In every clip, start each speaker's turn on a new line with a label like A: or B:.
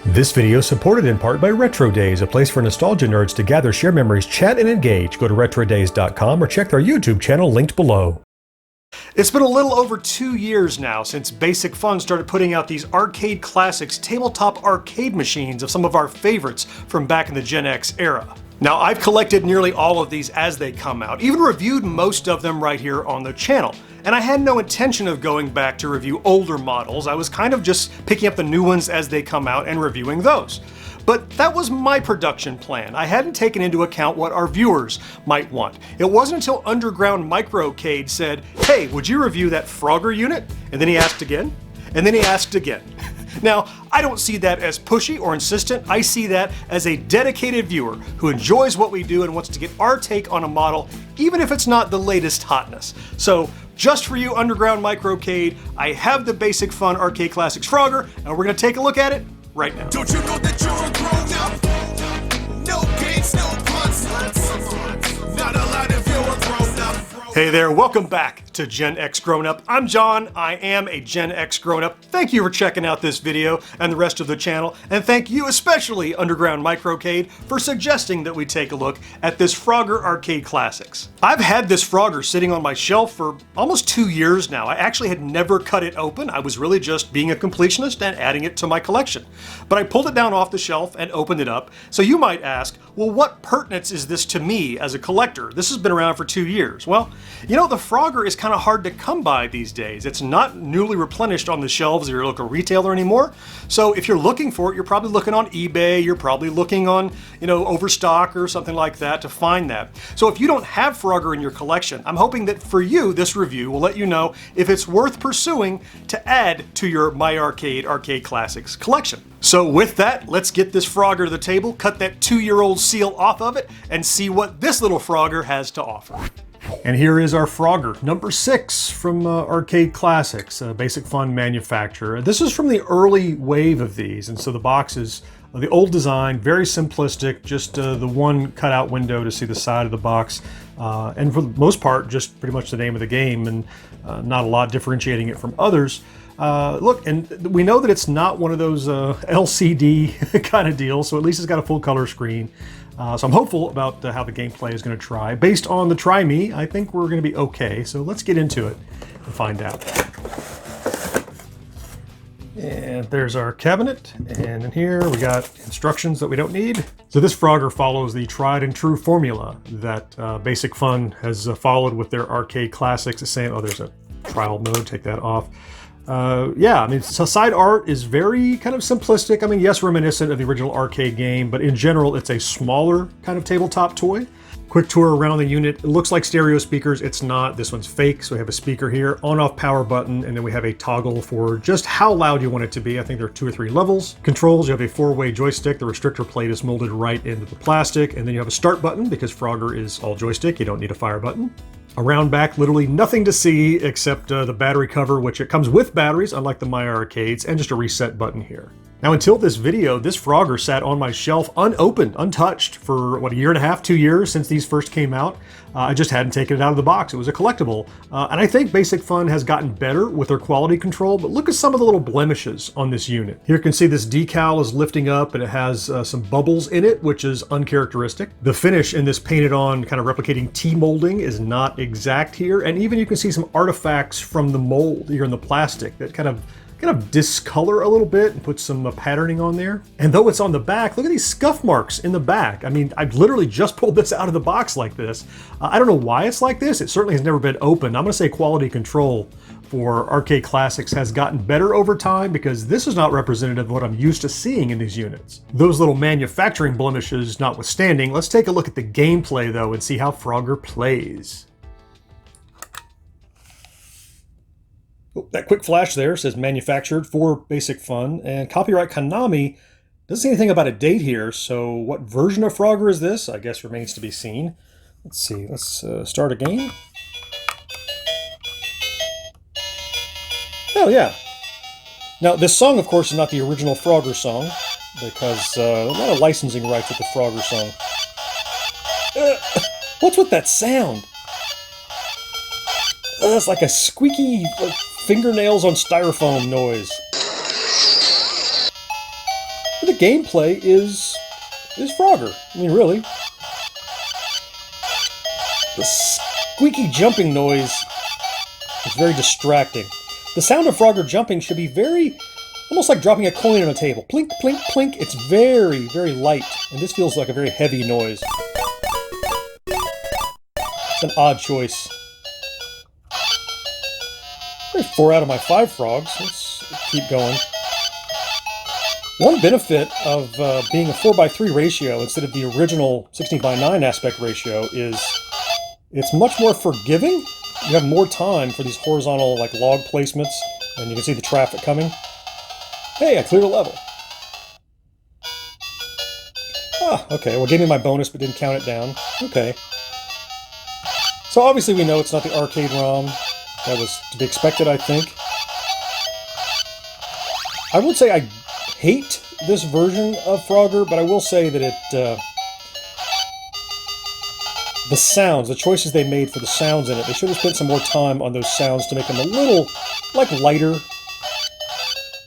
A: This video is supported in part by Retro Days, a place for nostalgia nerds to gather, share memories, chat, and engage. Go to retrodays.com or check their YouTube channel linked below. It's been a little over 2 years now since Basic Fun started putting out these arcade classics tabletop arcade machines of some of our favorites from back in the Gen X era. Now, I've collected nearly all of these as they come out, even reviewed most of them right here on the channel. And I had no intention of going back to review older models. I was kind of just picking up the new ones as they come out and reviewing those. But that was my production plan. I hadn't taken into account what our viewers might want. It wasn't until Underground Microcade said, "Hey, would you review that Frogger unit?" And then he asked again, and then he asked again. Now, I don't see that as pushy or insistent. I see that as a dedicated viewer who enjoys what we do and wants to get our take on a model, even if it's not the latest hotness. So, just for you, Underground Microcade, I have the Basic Fun Arcade Classics Frogger, and we're going to take a look at it right now.
B: Don't you know that you're a grown up? No games, no puns. Not allowed if you're a grown up.
A: Hey there, welcome back to Gen X Grown Up. I'm John, I am a Gen X Grown Up. Thank you for checking out this video and the rest of the channel, and thank you especially, Underground Microcade, for suggesting that we take a look at this Frogger Arcade Classics. I've had this Frogger sitting on my shelf for almost 2 years now. I actually had never cut it open. I was really just being a completionist and adding it to my collection. But I pulled it down off the shelf and opened it up. So you might ask, well, what pertinence is this to me as a collector? This has been around for 2 years. Well, you know, the Frogger is kind of hard to come by these days. It's not newly replenished on the shelves of your local retailer anymore. So if you're looking for it, you're probably looking on eBay, you're probably looking on, Overstock or something like that to find that. So if you don't have Frogger in your collection, I'm hoping that for you, this review will let you know if it's worth pursuing to add to your My Arcade Arcade Classics collection. So with that, let's get this Frogger to the table, cut that 2-year-old seal off of it, and see what this little Frogger has to offer. And here is our Frogger, number 6 from Arcade Classics, Basic Fun manufacturer. This is from the early wave of these, and so the box is the old design, very simplistic, just the one cutout window to see the side of the box, and for the most part, just pretty much the name of the game, and not a lot differentiating it from others. Look, and we know that it's not one of those LCD kind of deals, so at least it's got a full color screen. So I'm hopeful about how the gameplay is going to try. Based on the Try Me, I think we're going to be okay. So let's get into it and find out. And there's our cabinet. And in here we got instructions that we don't need. So this Frogger follows the tried and true formula that Basic Fun has followed with their arcade classics. The same, oh, there's a trial mode, take that off. Yeah, I mean, so side art is very kind of simplistic. I mean, yes, reminiscent of the original arcade game, but in general, it's a smaller kind of tabletop toy. Quick tour around the unit. It looks like stereo speakers. It's not. This one's fake. So we have a speaker here, on-off power button, and then we have a toggle for just how loud you want it to be. I think there are 2 or 3 levels. Controls, you have a 4-way joystick. The restrictor plate is molded right into the plastic, and then you have a start button because Frogger is all joystick. You don't need a fire button. Around back, literally nothing to see except the battery cover, which it comes with batteries, unlike the My Arcades, and just a reset button here. Now, until this video, this Frogger sat on my shelf unopened, untouched for, what, 1.5 to 2 years since these first came out. I just hadn't taken it out of the box. It was a collectible. And I think Basic Fun has gotten better with their quality control, but look at some of the little blemishes on this unit. Here you can see this decal is lifting up and it has some bubbles in it, which is uncharacteristic. The finish in this painted on kind of replicating T-molding is not exact here. And even you can see some artifacts from the mold here in the plastic that kind of discolor a little bit and put some patterning on there. And though it's on the back, look at these scuff marks in the back. I mean, I've literally just pulled this out of the box like this. I don't know why it's like this. It certainly has never been opened. I'm gonna say quality control for Arcade Classics has gotten better over time because this is not representative of what I'm used to seeing in these units. Those little manufacturing blemishes notwithstanding, let's take a look at the gameplay though and see how Frogger plays. Oh, that quick flash there says manufactured for Basic Fun, and copyright Konami. Doesn't say anything about a date here, so what version of Frogger is this? I guess remains to be seen. Let's see, let's start a game. Oh yeah. Now this song, of course, is not the original Frogger song, because a lot of licensing rights with the Frogger song. What's with that sound? It's like a squeaky fingernails on styrofoam noise. the gameplay is Frogger. I mean, really. The squeaky jumping noise is very distracting. The sound of Frogger jumping should be almost like dropping a coin on a table. Plink, plink, plink. It's very, very light, and this feels like a very heavy noise. It's an odd choice. 4 out of my 5 frogs. Let's keep going. One benefit of being a 4:3 ratio instead of the original 16:9 aspect ratio is it's much more forgiving. You have more time for these horizontal like log placements, and you can see the traffic coming. Hey, I cleared a level. Ah, okay, well, it gave me my bonus but didn't count it down. Okay. So obviously we know it's not the arcade ROM. That was to be expected, I think. I would say I hate this version of Frogger, but I will say that the sounds, the choices they made for the sounds in it, they should have spent some more time on those sounds to make them a little, like, lighter.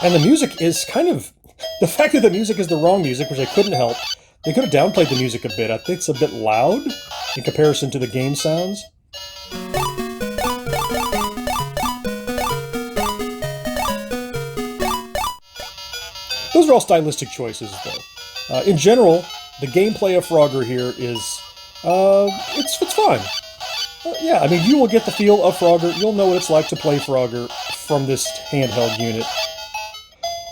A: And the music is kind of... The fact that the music is the wrong music, which I couldn't help, they could have downplayed the music a bit. I think it's a bit loud in comparison to the game sounds. Those are all stylistic choices, though. In general, the gameplay of Frogger here is, it's fine. Yeah, I mean, you will get the feel of Frogger. You'll know what it's like to play Frogger from this handheld unit.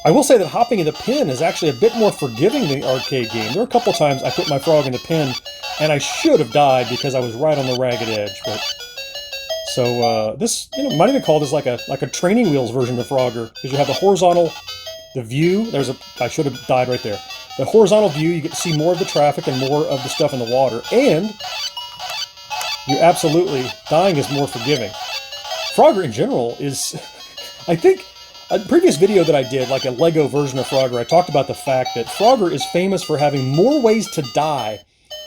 A: I will say that hopping in the pin is actually a bit more forgiving than the arcade game. There were a couple times I put my frog in the pin, and I should have died because I was right on the ragged edge. But so this, might even call this like a training wheels version of Frogger, because you have the horizontal. The view, I should have died right there. The horizontal view, you get to see more of the traffic and more of the stuff in the water, and you absolutely, dying is more forgiving. Frogger in general is, I think, a previous video that I did, like a Lego version of Frogger, I talked about the fact that Frogger is famous for having more ways to die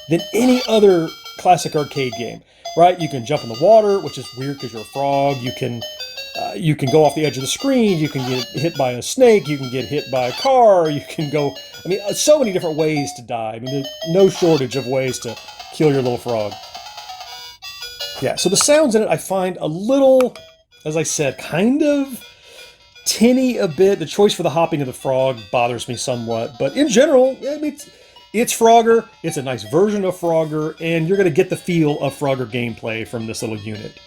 A: than any other classic arcade game, right? You can jump in the water, which is weird because you're a frog, you can go off the edge of the screen, you can get hit by a snake, you can get hit by a car, you can go... I mean, so many different ways to die. I mean, there's no shortage of ways to kill your little frog. Yeah, so the sounds in it I find a little, as I said, kind of tinny a bit. The choice for the hopping of the frog bothers me somewhat. But in general, I mean, it's Frogger, it's a nice version of Frogger, and you're going to get the feel of Frogger gameplay from this little unit.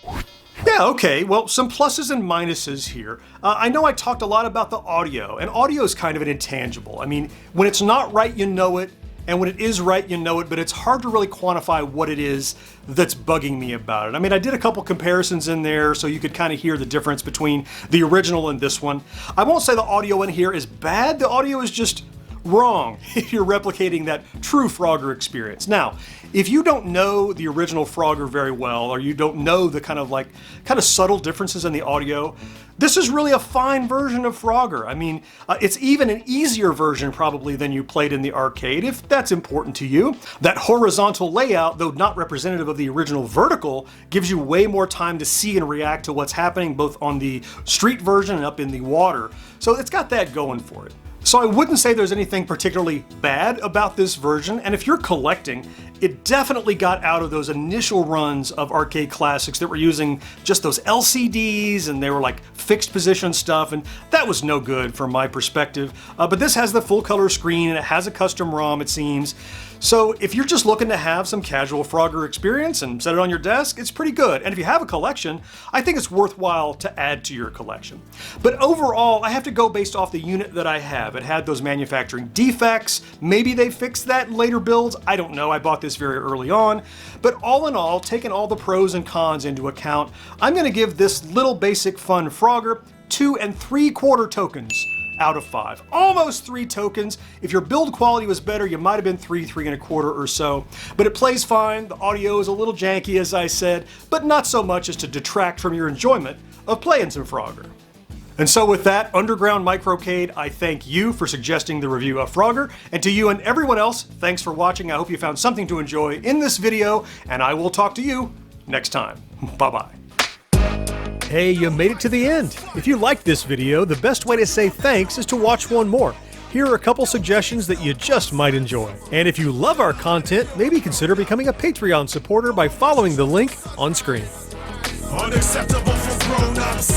A: Yeah, okay, well, some pluses and minuses here. I know I talked a lot about the audio, and audio is kind of an intangible. I mean, when it's not right, you know it, and when it is right, you know it, but it's hard to really quantify what it is that's bugging me about it. I mean, I did a couple comparisons in there so you could kind of hear the difference between the original and this one. I won't say the audio in here is bad, the audio is just wrong if you're replicating that true Frogger experience. Now, if you don't know the original Frogger very well, or you don't know the kind of subtle differences in the audio, this is really a fine version of Frogger. I mean, it's even an easier version probably than you played in the arcade, if that's important to you. That horizontal layout, though not representative of the original vertical, gives you way more time to see and react to what's happening both on the street version and up in the water. So it's got that going for it. So I wouldn't say there's anything particularly bad about this version, and if you're collecting, it definitely got out of those initial runs of arcade classics that were using just those LCDs and they were like fixed position stuff, and that was no good from my perspective. But this has the full color screen and it has a custom ROM, it seems. So if you're just looking to have some casual Frogger experience and set it on your desk, it's pretty good. And if you have a collection, I think it's worthwhile to add to your collection. But overall, I have to go based off the unit that I have. It had those manufacturing defects. Maybe they fixed that in later builds. I don't know. I bought this very early on. But all in all, taking all the pros and cons into account, I'm going to give this little basic fun Frogger 2 3/4 tokens out of 5. Almost 3 tokens. If your build quality was better, you might have been 3 1/4 or so. But it plays fine. The audio is a little janky, as I said, but not so much as to detract from your enjoyment of playing some Frogger. And so with that, Underground Microcade, I thank you for suggesting the review of Frogger, and to you and everyone else, thanks for watching. I hope you found something to enjoy in this video, and I will talk to you next time. Bye-bye. Hey, you made it to the end. If you liked this video, the best way to say thanks is to watch one more. here are a couple suggestions that you just might enjoy. And if you love our content, maybe consider becoming a Patreon supporter by following the link on screen.
B: Unacceptable for grown-ups.